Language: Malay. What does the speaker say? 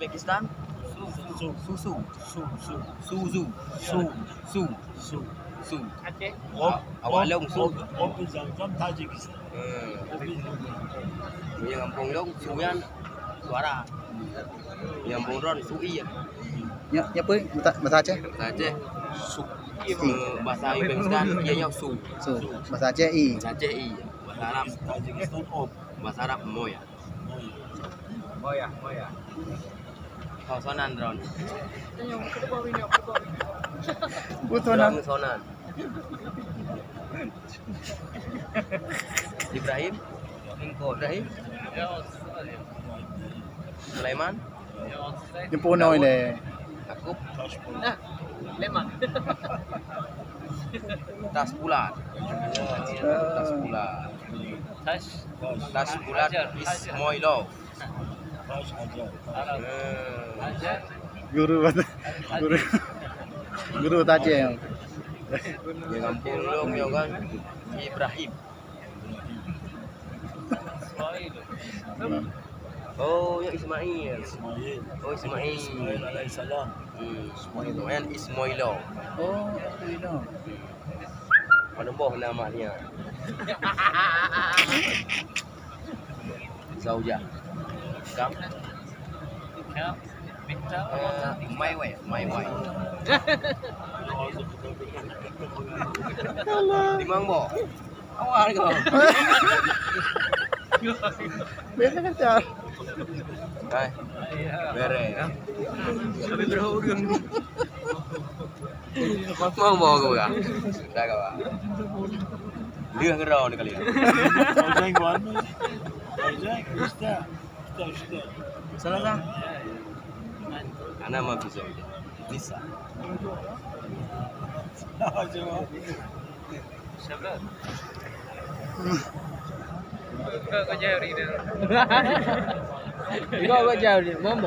Uzbekistan. Susu. Suzu. Su. Aceh. Awak long su. Kopi Zam-Zam Tajikistan. Yang kampung long suyan suara. Yang kampung ron sui ya. Ya apa? Bahasa Aceh? Aceh su. Bahasa Uzbekistan ianya su. Bahasa Aceh I. Bahasa Aceh i. Bahasa Arab. Tajikistan Op. Bahasa Arab moya. Moya. Sonan ron. Butonan. Sonan. Ibrahim. Ibrahim. Sulaiman. Yung puno ini. Akub. Nah, lemang. Tas bulat. Tas bulat. Tas bulat is my love. Taj Hajar. Guru bahasa Aceh. Yang kampung long ya kan Ibrahim. Oh, ya Ismail. Oh, Ismail. Ismail alaihissalam. Ismail Ismailo. Oh, itu. Pada boh namanya. Zauja. Kam. My way. Timang bo. Awal kau. Biasa kerja. Hai. Bere. Sampai berhubung. Mau kau ya? Dah kau. Dia ngerau ni kali. Ojek warna. Ojek Usta. Salah. Anak mah bisa. Bisa. Siapa? Kau jauh ni. Kau jauh ni, mau.